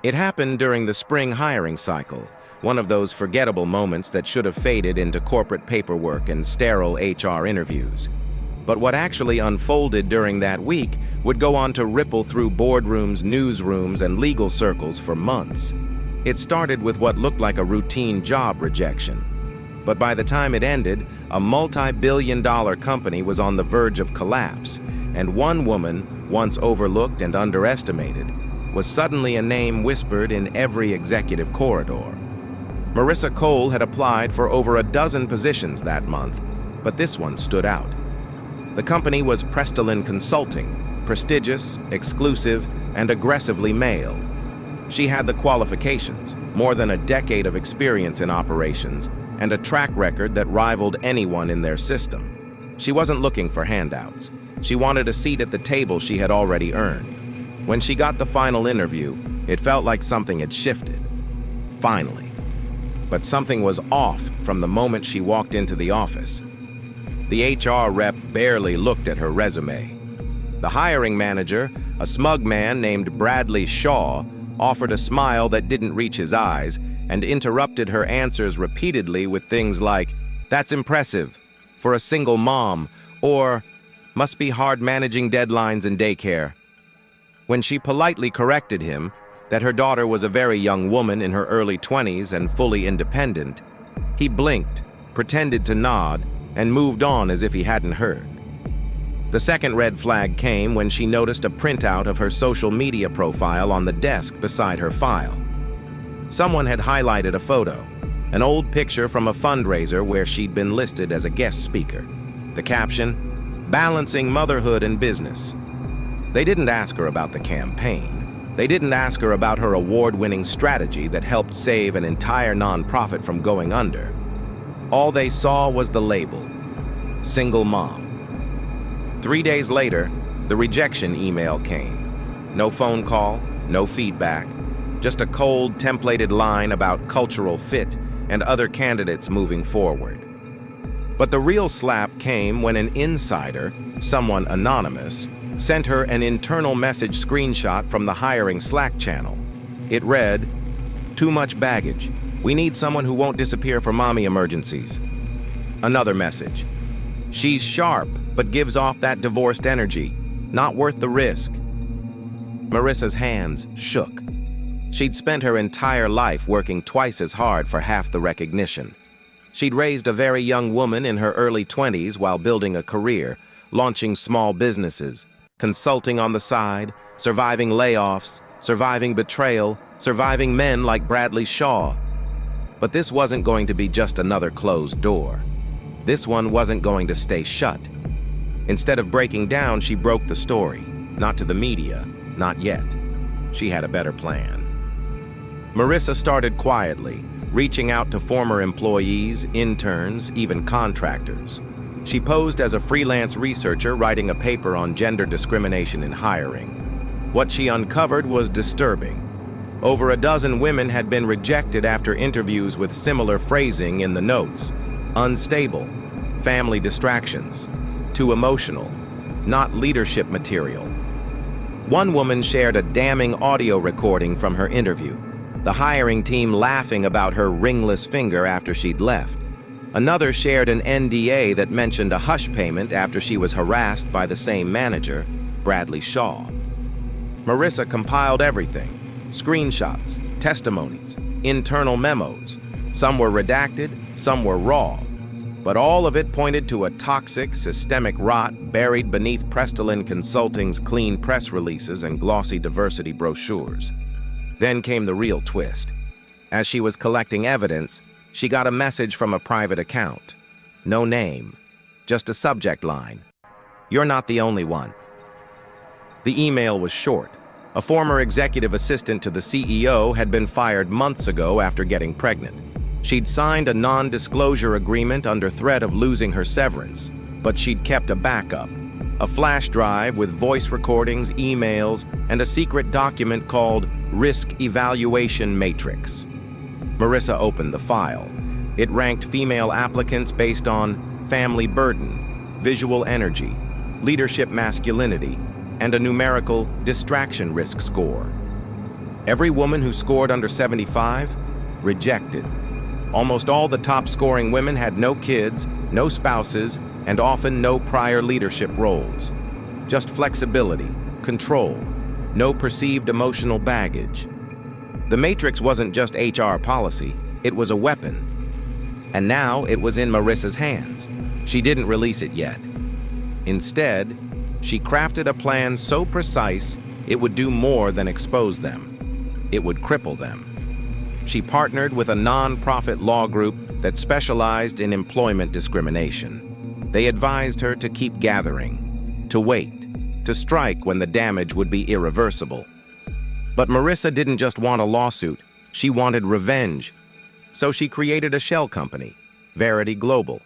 It happened during the spring hiring cycle, one of those forgettable moments that should have faded into corporate paperwork and sterile HR interviews. But what actually unfolded during that week would go on to ripple through boardrooms, newsrooms, and legal circles for months. It started with what looked like a routine job rejection. But by the time it ended, a multi-billion-dollar company was on the verge of collapse, and one woman, once overlooked and underestimated, was suddenly a name whispered in every executive corridor. Marissa Cole had applied for over a dozen positions that month, but this one stood out. The company was Priceless Consulting, prestigious, exclusive, and aggressively male. She had the qualifications, more than a decade of experience in operations, and a track record that rivaled anyone in their system. She wasn't looking for handouts. She wanted a seat at the table she had already earned. When she got the final interview, it felt like something had shifted. Finally. But something was off from the moment she walked into the office. The HR rep barely looked at her resume. The hiring manager, a smug man named Bradley Shaw, offered a smile that didn't reach his eyes and interrupted her answers repeatedly with things like, "That's impressive, for a single mom," or "Must be hard managing deadlines and daycare." When she politely corrected him that her daughter was a very young woman in her early 20s and fully independent, he blinked, pretended to nod, and moved on as if he hadn't heard. The second red flag came when she noticed a printout of her social media profile on the desk beside her file. Someone had highlighted a photo, an old picture from a fundraiser where she'd been listed as a guest speaker. The caption, "Balancing motherhood and business." They didn't ask her about the campaign. They didn't ask her about her award-winning strategy that helped save an entire nonprofit from going under. All they saw was the label, single mom. 3 days later, the rejection email came. No phone call, no feedback, just a cold, templated line about cultural fit and other candidates moving forward. But the real slap came when an insider, someone anonymous, sent her an internal message screenshot from the hiring Slack channel. It read, "Too much baggage. We need someone who won't disappear for mommy emergencies." Another message. "She's sharp, but gives off that divorced energy. Not worth the risk." Marissa's hands shook. She'd spent her entire life working twice as hard for half the recognition. She'd raised a very young woman in her early 20s while building a career, launching small businesses, consulting on the side, surviving layoffs, surviving betrayal, surviving men like Bradley Shaw. But this wasn't going to be just another closed door. This one wasn't going to stay shut. Instead of breaking down, she broke the story. Not to the media, not yet. She had a better plan. Marissa started quietly, reaching out to former employees, interns, even contractors. She posed as a freelance researcher writing a paper on gender discrimination in hiring. What she uncovered was disturbing. Over a dozen women had been rejected after interviews with similar phrasing in the notes. Unstable, family distractions, too emotional, not leadership material. One woman shared a damning audio recording from her interview, the hiring team laughing about her ringless finger after she'd left. Another shared an NDA that mentioned a hush payment after she was harassed by the same manager, Bradley Shaw. Marissa compiled everything, screenshots, testimonies, internal memos. Some were redacted, some were raw. But all of it pointed to a toxic, systemic rot buried beneath Priceless Consulting's clean press releases and glossy diversity brochures. Then came the real twist. As she was collecting evidence, she got a message from a private account. No name, just a subject line. "You're not the only one." The email was short. A former executive assistant to the CEO had been fired months ago after getting pregnant. She'd signed a non-disclosure agreement under threat of losing her severance, but she'd kept a backup, a flash drive with voice recordings, emails, and a secret document called Risk Evaluation Matrix. Marissa opened the file. It ranked female applicants based on family burden, visual energy, leadership masculinity, and a numerical distraction risk score. Every woman who scored under 75, rejected. Almost all the top-scoring women had no kids, no spouses, and often no prior leadership roles. Just flexibility, control, no perceived emotional baggage. The matrix wasn't just HR policy, it was a weapon. And now it was in Marissa's hands. She didn't release it yet. Instead, she crafted a plan so precise it would do more than expose them. It would cripple them. She partnered with a non-profit law group that specialized in employment discrimination. They advised her to keep gathering, to wait, to strike when the damage would be irreversible. But Marissa didn't just want a lawsuit, she wanted revenge. So she created a shell company, Verity Global.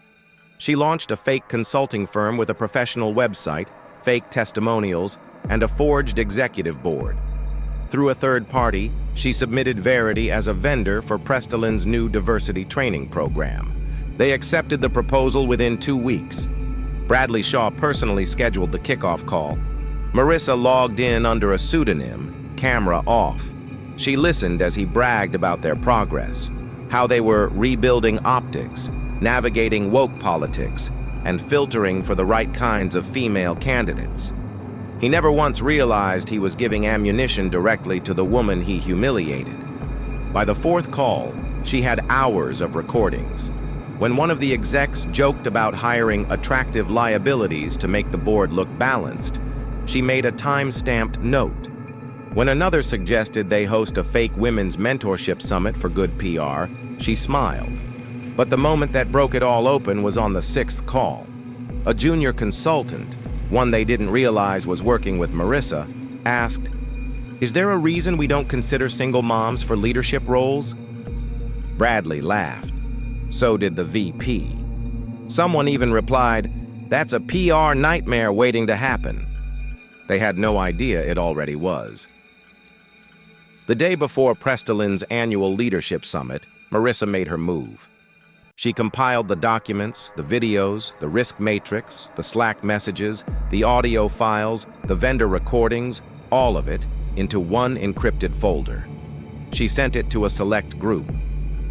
She launched a fake consulting firm with a professional website, fake testimonials, and a forged executive board. Through a third party, she submitted Verity as a vendor for Priceless' new diversity training program. They accepted the proposal within 2 weeks. Bradley Shaw personally scheduled the kickoff call. Marissa logged in under a pseudonym, camera off. She listened as he bragged about their progress, how they were rebuilding optics, navigating woke politics, and filtering for the right kinds of female candidates. He never once realized he was giving ammunition directly to the woman he humiliated. By the fourth call, she had hours of recordings. When one of the execs joked about hiring attractive liabilities to make the board look balanced, she made a time-stamped note. When another suggested they host a fake women's mentorship summit for good PR, she smiled. But the moment that broke it all open was on the sixth call. A junior consultant, one they didn't realize was working with Marissa, asked, "Is there a reason we don't consider single moms for leadership roles?" Bradley laughed. So did the VP. Someone even replied, "That's a PR nightmare waiting to happen." They had no idea it already was. The day before Priceless' annual leadership summit, Marissa made her move. She compiled the documents, the videos, the risk matrix, the Slack messages, the audio files, the vendor recordings, all of it, into one encrypted folder. She sent it to a select group,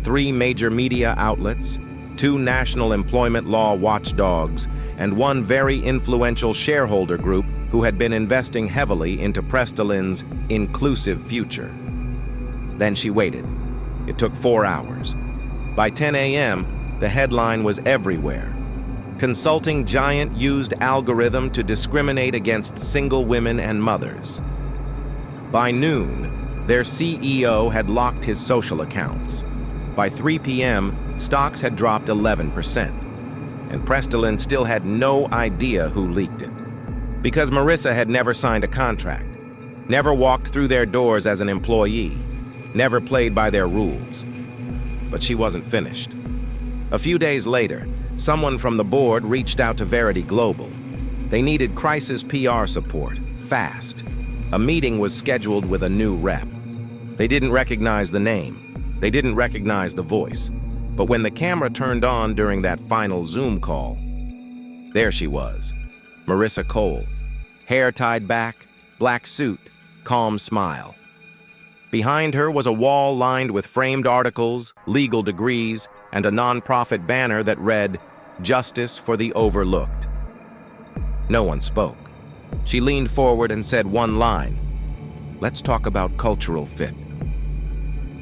3 major media outlets, 2 national employment law watchdogs, and 1 very influential shareholder group who had been investing heavily into Priceless' inclusive future. Then she waited. It took 4 hours. By 10 a.m., the headline was everywhere. Consulting giant used algorithm to discriminate against single women and mothers. By noon, their CEO had locked his social accounts. By 3 p.m., stocks had dropped 11%. And Priceless still had no idea who leaked it. Because Marissa had never signed a contract, never walked through their doors as an employee, never played by their rules. But she wasn't finished. A few days later, someone from the board reached out to Verity Global. They needed crisis PR support, fast. A meeting was scheduled with a new rep. They didn't recognize the name. They didn't recognize the voice. But when the camera turned on during that final Zoom call, there she was, Marissa Cole. Hair tied back, black suit, calm smile. Behind her was a wall lined with framed articles, legal degrees, and a nonprofit banner that read, "Justice for the Overlooked." No one spoke. She leaned forward and said one line, "Let's talk about cultural fit."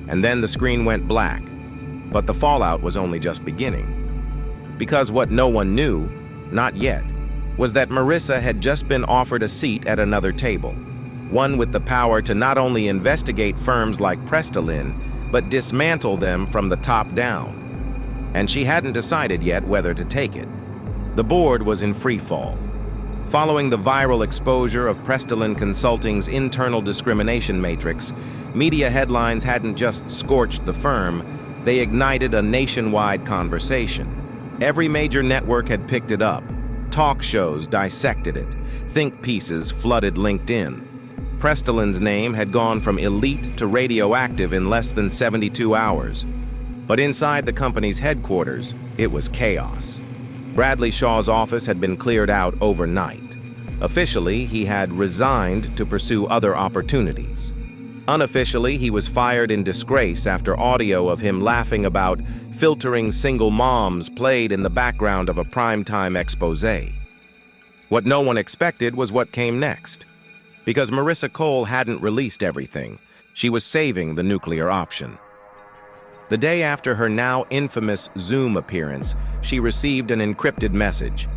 And then the screen went black, but the fallout was only just beginning. Because what no one knew, not yet, was that Marissa had just been offered a seat at another table. One with the power to not only investigate firms like Priceless, but dismantle them from the top down. And she hadn't decided yet whether to take it. The board was in free fall. Following the viral exposure of Priceless Consulting's internal discrimination matrix, media headlines hadn't just scorched the firm, they ignited a nationwide conversation. Every major network had picked it up. Talk shows dissected it. Think pieces flooded LinkedIn. Priceless' name had gone from elite to radioactive in less than 72 hours. But inside the company's headquarters, it was chaos. Bradley Shaw's office had been cleared out overnight. Officially, he had resigned to pursue other opportunities. Unofficially, he was fired in disgrace after audio of him laughing about filtering single moms played in the background of a primetime expose. What no one expected was what came next. Because Marissa Cole hadn't released everything, she was saving the nuclear option. The day after her now infamous Zoom appearance, she received an encrypted message.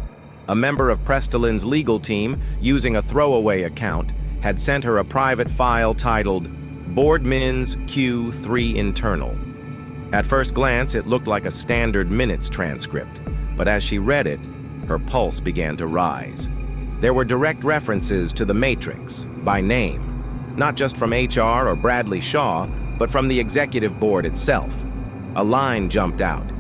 A member of Priceless's legal team, using a throwaway account, had sent her a private file titled Board Mins Q3 Internal. At first glance, it looked like a standard minutes transcript, but as she read it, her pulse began to rise. There were direct references to the Matrix, by name, not just from HR or Bradley Shaw, but from the executive board itself. A line jumped out.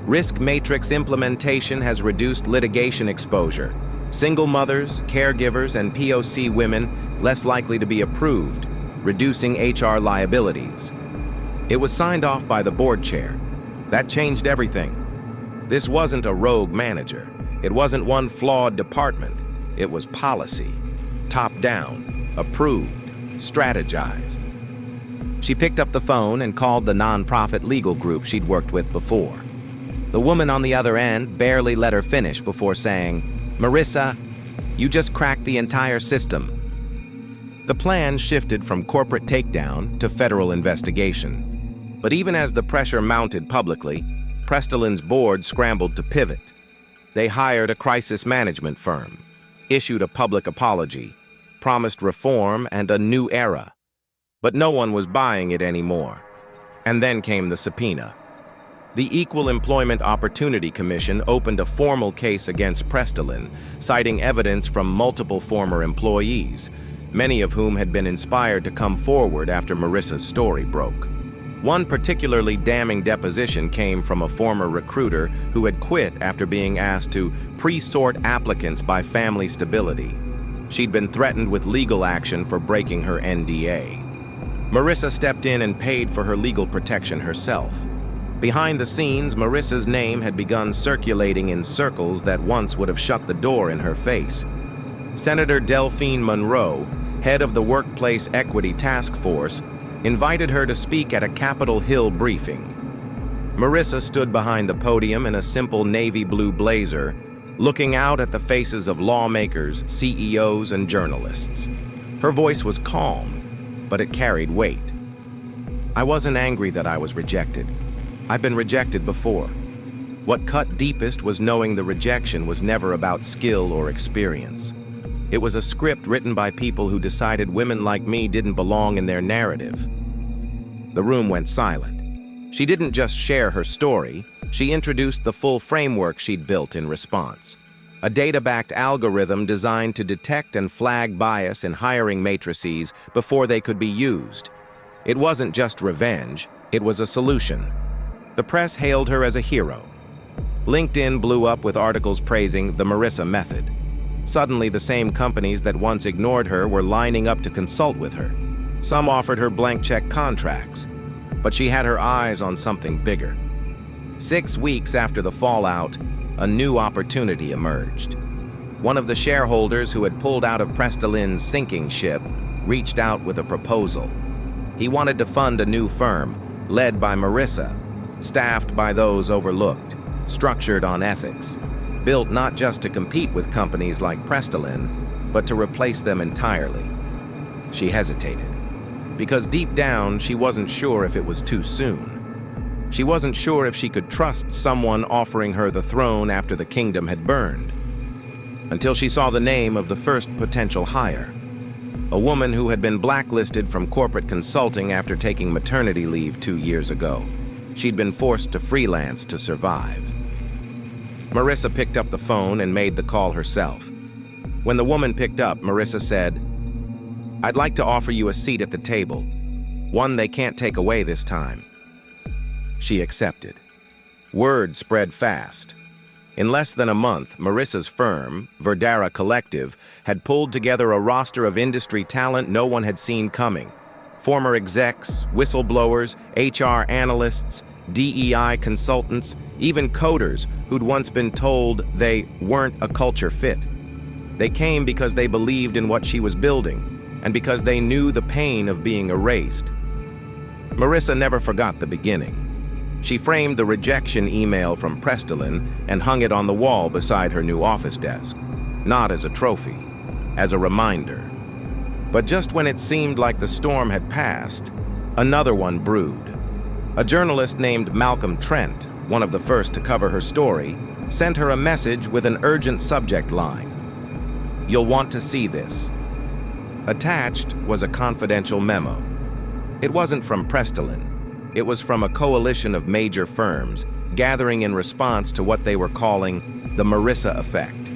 Risk Matrix implementation has reduced litigation exposure. Single mothers, caregivers, and POC women less likely to be approved, reducing HR liabilities. It was signed off by the board chair. That changed everything. This wasn't a rogue manager. It wasn't one flawed department. It was policy. Top-down, approved, strategized. She picked up the phone and called the nonprofit legal group she'd worked with before. The woman on the other end barely let her finish before saying, "Marissa, you just cracked the entire system." The plan shifted from corporate takedown to federal investigation. But even as the pressure mounted publicly, Priceless's board scrambled to pivot. They hired a crisis management firm, issued a public apology, promised reform and a new era. But no one was buying it anymore. And then came the subpoena. The Equal Employment Opportunity Commission opened a formal case against Priceless, citing evidence from multiple former employees, many of whom had been inspired to come forward after Marissa's story broke. One particularly damning deposition came from a former recruiter who had quit after being asked to pre-sort applicants by family stability. She'd been threatened with legal action for breaking her NDA. Marissa stepped in and paid for her legal protection herself. Behind the scenes, Marissa's name had begun circulating in circles that once would have shut the door in her face. Senator Delphine Monroe, head of the Workplace Equity Task Force, invited her to speak at a Capitol Hill briefing. Marissa stood behind the podium in a simple navy blue blazer, looking out at the faces of lawmakers, CEOs, and journalists. Her voice was calm, but it carried weight. "I wasn't angry that I was rejected. I've been rejected before. What cut deepest was knowing the rejection was never about skill or experience. It was a script written by people who decided women like me didn't belong in their narrative." The room went silent. She didn't just share her story, she introduced the full framework she'd built in response. A data-backed algorithm designed to detect and flag bias in hiring matrices before they could be used. It wasn't just revenge, it was a solution. The press hailed her as a hero. LinkedIn blew up with articles praising the Marissa method. Suddenly, the same companies that once ignored her were lining up to consult with her. Some offered her blank check contracts, but she had her eyes on something bigger. 6 weeks after the fallout, a new opportunity emerged. One of the shareholders who had pulled out of Priceless's sinking ship reached out with a proposal. He wanted to fund a new firm, led by Marissa, staffed by those overlooked, structured on ethics, built not just to compete with companies like Priceless, but to replace them entirely. She hesitated, because deep down she wasn't sure if it was too soon. She wasn't sure if she could trust someone offering her the throne after the kingdom had burned. Until she saw the name of the first potential hire, a woman who had been blacklisted from corporate consulting after taking maternity leave 2 years ago. She'd been forced to freelance to survive. Marissa picked up the phone and made the call herself. When the woman picked up, Marissa said, "I'd like to offer you a seat at the table, one they can't take away this time." She accepted. Word spread fast. In less than a month, Marissa's firm, Verdara Collective, had pulled together a roster of industry talent no one had seen coming. Former execs, whistleblowers, HR analysts, DEI consultants, even coders who'd once been told they weren't a culture fit. They came because they believed in what she was building, and because they knew the pain of being erased. Marissa never forgot the beginning. She framed the rejection email from Priceless and hung it on the wall beside her new office desk, not as a trophy, as a reminder. But just when it seemed like the storm had passed, another one brewed. A journalist named Malcolm Trent, one of the first to cover her story, sent her a message with an urgent subject line. "You'll want to see this." Attached was a confidential memo. It wasn't from Priceless. It was from a coalition of major firms gathering in response to what they were calling the Marissa effect.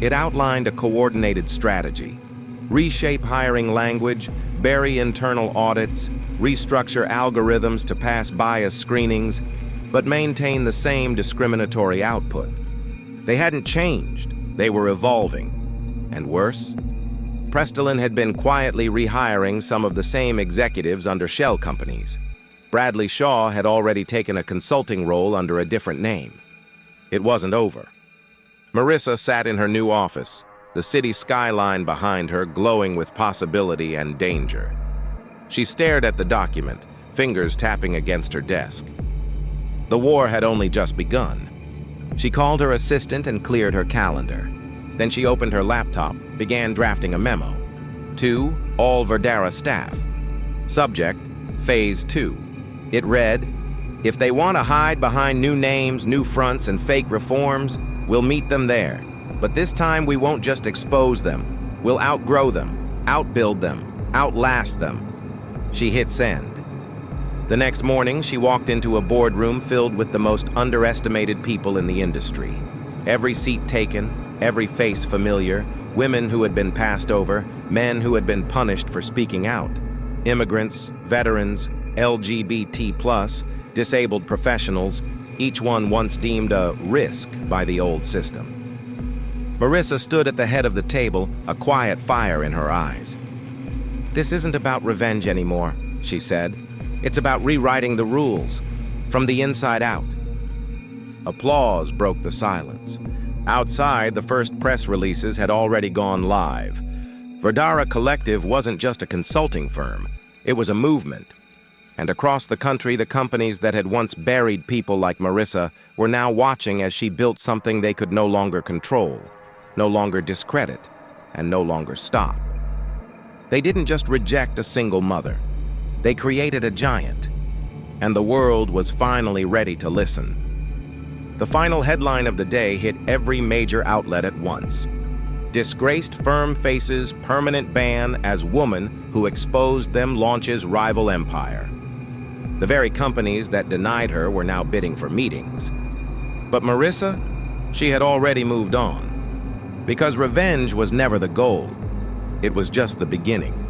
It outlined a coordinated strategy: reshape hiring language, bury internal audits, restructure algorithms to pass bias screenings, but maintain the same discriminatory output. They hadn't changed, they were evolving. And worse, Priceless had been quietly rehiring some of the same executives under shell companies. Bradley Shaw had already taken a consulting role under a different name. It wasn't over. Marissa sat in her new office, the city skyline behind her glowing with possibility and danger. She stared at the document, fingers tapping against her desk. The war had only just begun. She called her assistant and cleared her calendar. Then she opened her laptop, began drafting a memo. To all Verdera staff. Subject, Phase 2. It read, "If they want to hide behind new names, new fronts, and fake reforms, we'll meet them there. But this time we won't just expose them. We'll outgrow them, outbuild them, outlast them." She hit send. The next morning, she walked into a boardroom filled with the most underestimated people in the industry. Every seat taken, every face familiar, women who had been passed over, men who had been punished for speaking out, immigrants, veterans, LGBT+, disabled professionals, each one once deemed a risk by the old system. Marissa stood at the head of the table, a quiet fire in her eyes. "This isn't about revenge anymore," she said. "It's about rewriting the rules, from the inside out." Applause broke the silence. Outside, the first press releases had already gone live. Verdera Collective wasn't just a consulting firm, it was a movement. And across the country, the companies that had once buried people like Marissa were now watching as she built something they could no longer control, no longer discredit, and no longer stop. They didn't just reject a single mother. They created a giant, and the world was finally ready to listen. The final headline of the day hit every major outlet at once. Disgraced firm faces permanent ban as woman who exposed them launches rival empire. The very companies that denied her were now bidding for meetings. But Marissa, she had already moved on. Because revenge was never the goal. It was just the beginning.